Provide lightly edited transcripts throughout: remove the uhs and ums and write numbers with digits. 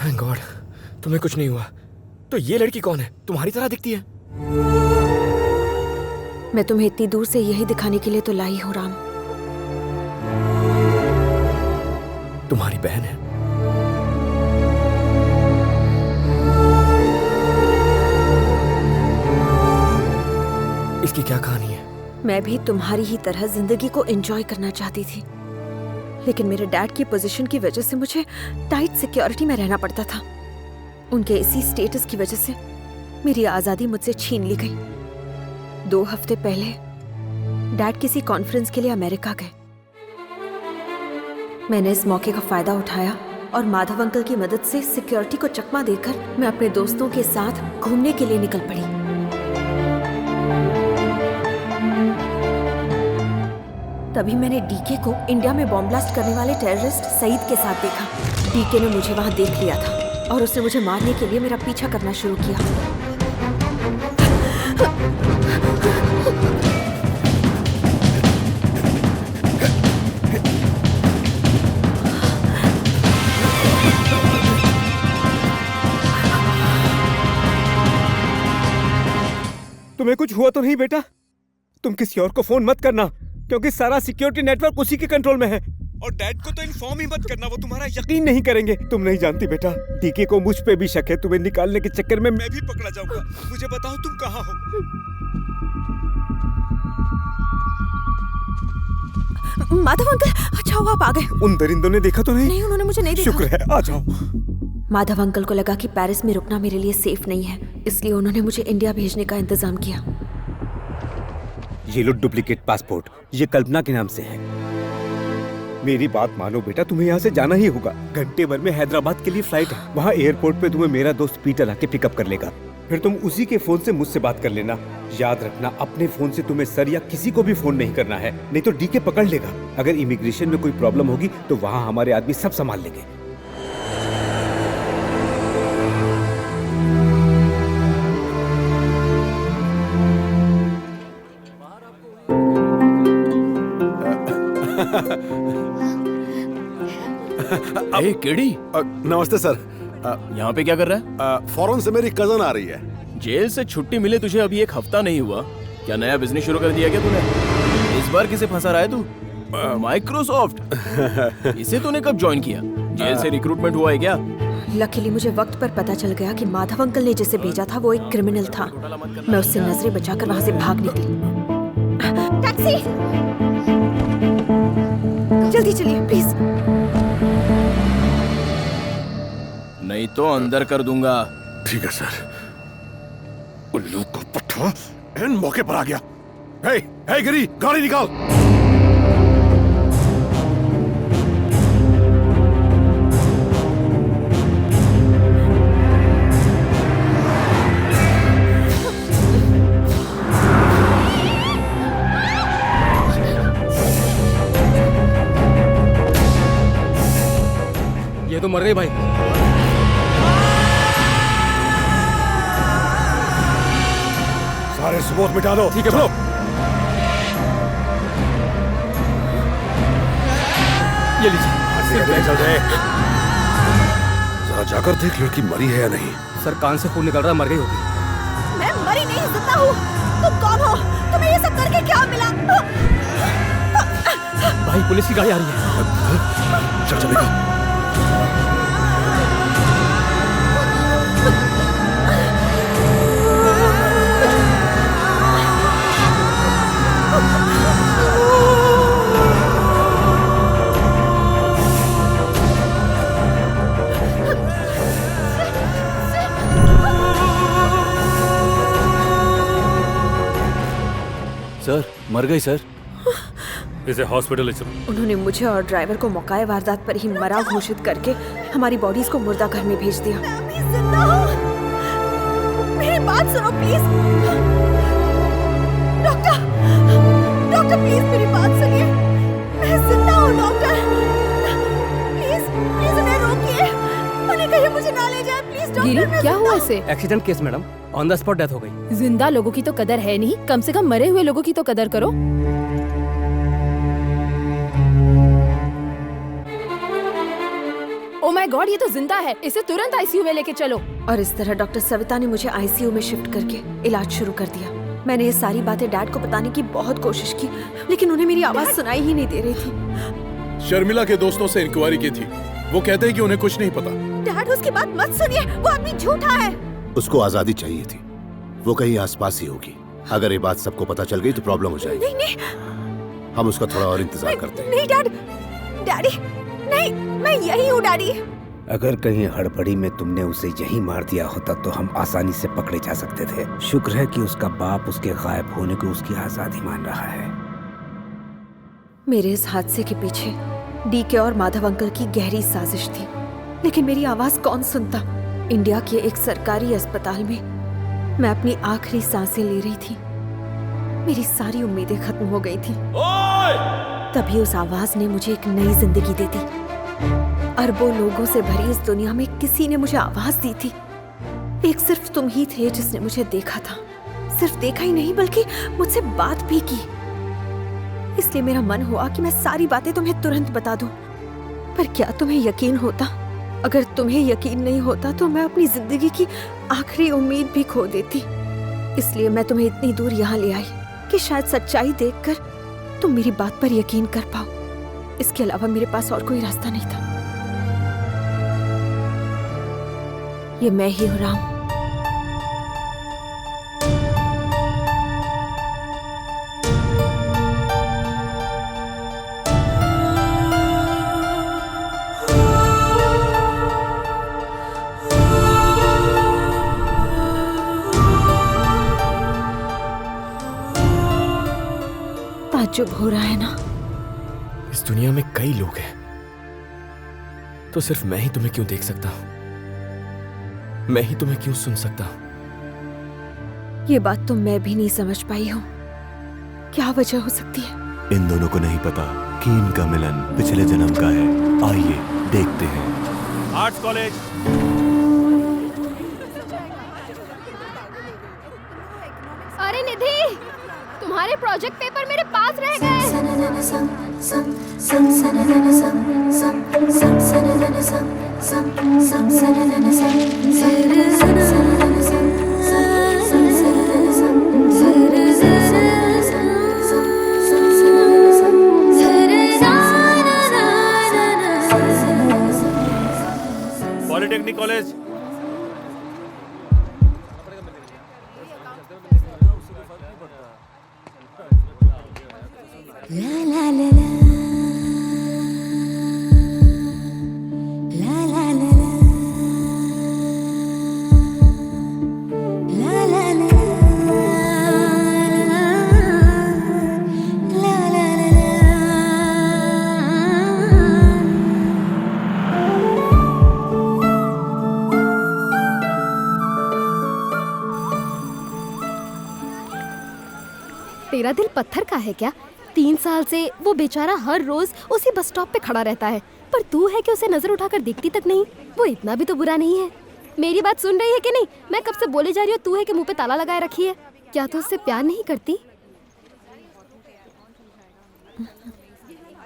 Thank God, तुम्हें कुछ नहीं हुआ। तो ये लड़की कौन है? तुम्हारी तरह दिखती है। मैं तुम्हें इतनी दूर से यही दिखाने के लिए तो लाई हूँ राम। तुम्हारी बहन है? इसकी क्या कहानी है? मैं भी तुम्हारी ही तरह जिंदगी को एंजॉय करना चाहती थी, लेकिन मेरे डैड की पोजीशन की वजह से मुझे टाइट सिक्योरिटी में रहना पड़ता था। उनके इसी स्टेटस की वजह से मेरी आजादी मुझसे छीन ली गई। 2 हफ्ते पहले डैड किसी कॉन्फ्रेंस के लिए अमेरिका गए। मैंने इस मौके का फायदा उठाया और माधव अंकल की मदद से सिक्योरिटी को चकमा देकर मैं अपने दोस्तों के साथ घूमने के लिए निकल पड़ी। तभी मैंने डीके को इंडिया में बॉम्ब ब्लास्ट करने वाले टेररिस्ट सईद के साथ देखा। डीके ने मुझे वहां देख लिया था और उसने मुझे मारने के लिए मेरा पीछा करना शुरू किया। तुम्हें कुछ हुआ तो नहीं बेटा? तुम किसी और को फोन मत करना, क्योंकि सारा सिक्योरिटी नेटवर्क उसी के कंट्रोल में है। और डैड को तो इन्फॉर्म ही मत करना, वो तुम्हारा यकीन नहीं करेंगे। तुम नहीं जानती बेटा, टीके को मुझ पे भी शक है। तुम्हें निकालने के चक्कर में मैं भी पकड़ा जाऊंगा। मुझे बताओ तुम कहाँ हो? माधव अंकल, अच्छा हुआ आप आ गए। उन दरिंदों ने देखा तो नहीं? नहीं, उन्होंने मुझे नहीं देखा। शुक्र है, आ जाओ। माधव अंकल को लगा कि पेरिस में रुकना मेरे लिए सेफ नहीं है, इसलिए उन्होंने मुझे इंडिया भेजने का इंतजाम किया। ये लो डुप्लीकेट पासपोर्ट, ये कल्पना के नाम से है। मेरी बात मानो बेटा, तुम्हें यहाँ से जाना ही होगा। घंटे भर में हैदराबाद के लिए फ्लाइट है। वहाँ एयरपोर्ट पे तुम्हें मेरा दोस्त पीटर आके पिकअप कर लेगा। फिर तुम उसी के फोन से मुझसे बात कर लेना। याद रखना, अपने फोन से तुम्हें सर या किसी को भी फोन नहीं करना है, नहीं तो डीके पकड़ लेगा। अगर इमिग्रेशन में कोई प्रॉब्लम होगी तो वहाँ हमारे आदमी सब संभाल लेंगे। ए, केडी, नमस्ते सर। यहाँ पे क्या कर रहा है? फॉरेन से मेरी कजन आ रही है। जेल से छुट्टी मिले तुझे अभी 1 हफ्ता नहीं हुआ, क्या नया बिजनेस शुरू कर दिया क्या तूने? इस बार किसे फंसा रहा है तू? माइक्रोसॉफ्ट। इसे तूने कब ज्वाइन किया? जेल से रिक्रूटमेंट हुआ है क्या? लकीली मुझे वक्त पर पता चल गया कि माधव अंकल ने जिसे भेजा था वो एक क्रिमिनल था। मैं उससे नजरें बचाकर वहां से भाग निकली। टैक्सी! जल्दी चलिए प्लीज। नहीं तो अंदर कर दूंगा। ठीक है सर। उल्लू को पट्टा इन मौके पर आ गया। हे, हे गिरी, गाड़ी निकाल। ये तो मर गई भाई। सारे सबूत मिटा दो। ठीक है ब्रो। ये लीजिए। चल दे। जरा जाकर देख लड़की मरी है या नहीं। सर, कान से खून निकल रहा, मर गई होगी। मैं मरी नहीं, जिंदा हूँ। तुम कौन हो? तुम्हें ये सब करके क्या मिला? भाई, पुलिस की गाड़ी आ रही है। चल चलेगा। सर, मर गई सर। इसे हॉस्पिटल ले चलो। उन्होंने मुझे और ड्राइवर को मौकाए वारदात पर ही मरा घोषित करके हमारी बॉडीज को मुर्दाघर में भेज दिया। मैं अभी जिंदा हूँ। मेरी बात सुनो प्लीज। डॉक्टर, डॉक्टर प्लीज मेरी बात सुनिए। मैं जिंदा हूँ डॉक्टर। प्लीज, प्लीज उन्हें रोकिए। उन्हें कहीं मुझे ना ले जाए प्लीज डॉक्टर। गिरी, क्या हुआ इसे? Accident case madam, on the spot death हो गई। जिंदा लोगों की तो कदर है नहीं, कम से कम मरे हुए लोगों की तो कदर करो। ओह माय गॉड, ये तो जिंदा है। इसे तुरंत आईसीयू में लेके चलो। और इस तरह डॉक्टर सविता ने मुझे आईसीयू में शिफ्ट करके इलाज शुरू कर दिया। मैंने ये सारी बातें डैड को बताने की बहुत कोशिश की, लेकिन उन्हें मेरी आवाज सुनाई ही नहीं दे रही थी। शर्मिला के दोस्तों से इंक्वायरी की थी, वो कहते हैं कि उन्हें कुछ नहीं पता। डैड, उसकी बात मत सुनिए, वो आदमी झूठा है। उसको आजादी चाहिए थी, वो कहीं आसपास ही होगी। अगर ये बात सबको पता चल गई तो प्रॉब्लम हो जाएगी। नहीं नहीं हम उसका थोड़ा और इंतजार करते हैं। नहीं डैड, डैडी नहीं, मैं यही हूँ डैडी। अगर कहीं हड़बड़ी में तुमने उसे यही मार दिया होता तो हम आसानी से पकड़े जा सकते थे। शुक्र है कि उसका बाप उसके गायब होने को उसकी आजादी मान रहा है। मेरे इस हादसे के पीछे डीके और माधव अंकल की गहरी साजिश थी, लेकिन मेरी आवाज कौन सुनता। इंडिया के एक सरकारी अस्पताल में मैं अपनी आखिरी सांसें ले रही थी। मेरी सारी उम्मीदें खत्म हो गई थी। तभी उस आवाज ने मुझे एक नई जिंदगी दे दी। अरबों लोगों से भरी इस दुनिया में किसी ने मुझे आवाज दी थी। एक सिर्फ तुम ही थे जिसने मुझे देखा था। सिर्फ देखा ही नहीं बल्कि मुझसे बात भी की। इसलिए मेरा मन हुआ कि मैं सारी बातें तुम्हें तुरंत बता दूं। पर क्या तुम्हें यकीन होता? अगर तुम्हें यकीन नहीं होता तो मैं अपनी जिंदगी की आखिरी उम्मीद भी खो देती। इसलिए मैं तुम्हें इतनी दूर यहाँ ले आई कि शायद सच्चाई देखकर तुम मेरी बात पर यकीन कर पाओ। इसके अलावा मेरे पास और कोई रास्ता नहीं था। ये मैं ही हूँ राम। ताज्जुब हो रहा है ना? इस दुनिया में कई लोग हैं, तो सिर्फ मैं ही तुम्हें क्यों देख सकता हूं? मैं ही तुम्हें क्यों सुन सकता हूं? ये बात तो मैं भी नहीं समझ पाई हूँ। क्या वजह हो सकती है? इन दोनों को नहीं पता कि इनका मिलन पिछले जन्म का है। आइए देखते हैं। Arts college. अरे निधि, तुम्हारे प्रोजेक्ट पेपर मेरे पास रह गए। Polytechnic college. तेरा दिल पत्थर का है क्या? 3 साल से वो बेचारा हर रोज उसी बस स्टॉप पे खड़ा रहता है, पर तू है कि उसे नजर उठाकर देखती तक नहीं। वो इतना भी तो बुरा नहीं है। मेरी बात सुन रही है कि नहीं? मैं कब से बोले जा रही हूँ, तू है कि मुंह पे ताला लगाए रखी है। क्या तू उससे प्यार नहीं करती?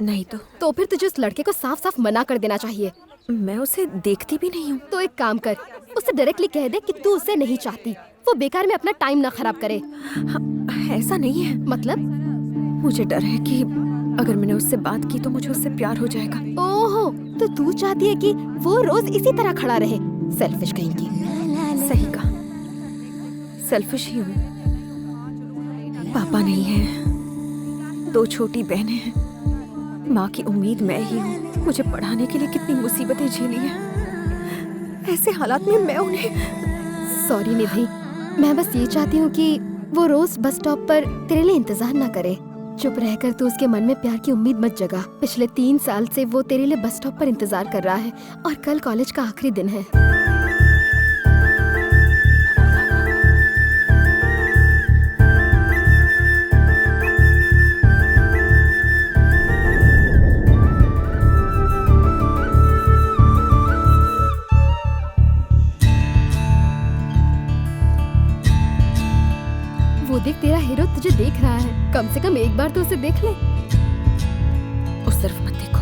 नहीं तो फिर तुझे उस लड़के को साफ साफ मना कर देना चाहिए। मैं उसे देखती भी नहीं हूँ। तो एक काम कर, उससे डायरेक्टली कह दे कि तू उसे नहीं चाहती। वो बेकार में अपना टाइम ना खराब करे। ऐसा नहीं है। मतलब? मुझे डर है कि अगर मैंने उससे बात की तो मुझे उससे प्यार हो जाएगा। ओहो, तो तू चाहती है कि वो रोज इसी तरह खड़ा रहे? सेल्फिश कहीं की। सही कहा, सेल्फिश ही हूँ। पापा नहीं है, 2 छोटी बहनें हैं, माँ की उम्मीद मैं ही हूँ। मुझे पढ़ाने के लिए कितनी मुसीबतें झेली हैं। ऐसे हालात में मैं उन्हें। सॉरी निधि, मैं बस ये चाहती हूँ कि वो रोज बस स्टॉप पर तेरे लिए इंतजार ना करे। चुप रहकर तू उसके मन में प्यार की उम्मीद मत जगा। पिछले 3 साल से वो तेरे लिए बस स्टॉप पर इंतजार कर रहा है और कल कॉलेज का आखिरी दिन है। वो देख, तेरा हीरो तुझे देख रहा है। कम से कम एक बार तो उसे देख ले। उस तरफ मत देखो।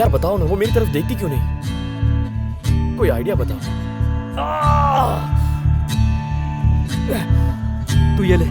यार बताओ ना, वो मेरी तरफ देखती क्यों नहीं? कोई आइडिया बताओ। तू ये ले।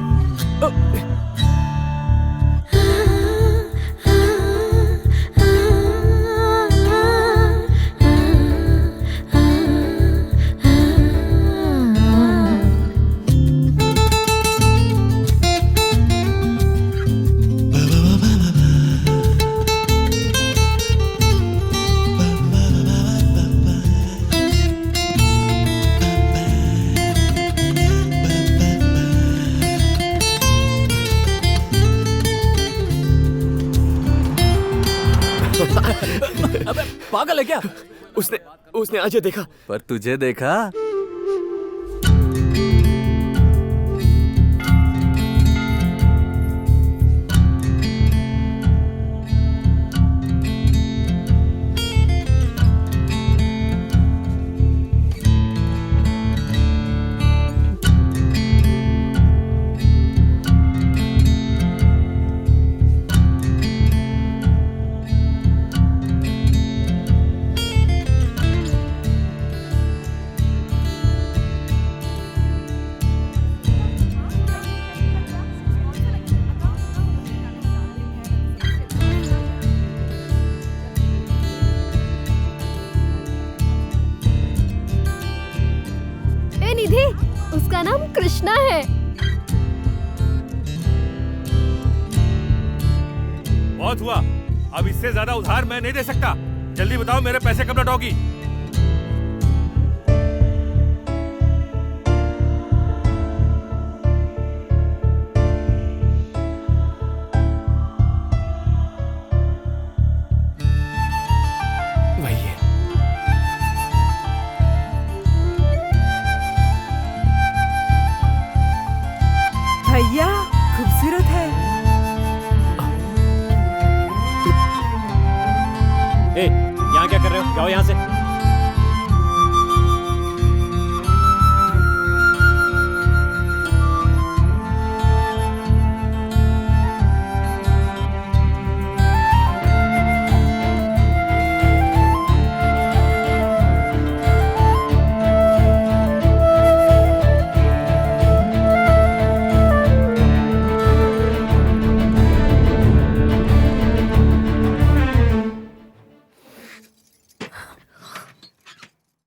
अबे पागल है क्या? उसने आज ये देखा। पर तुझे देखा? ए निधि, उसका नाम कृष्णा है। बहुत हुआ, अब इससे ज्यादा उधार मैं नहीं दे सकता। जल्दी बताओ मेरे पैसे कब लौटाओगी? वही है। भैया खूबसूरत है। ए, यहाँ क्या कर रहे हो? जाओ यहाँ से।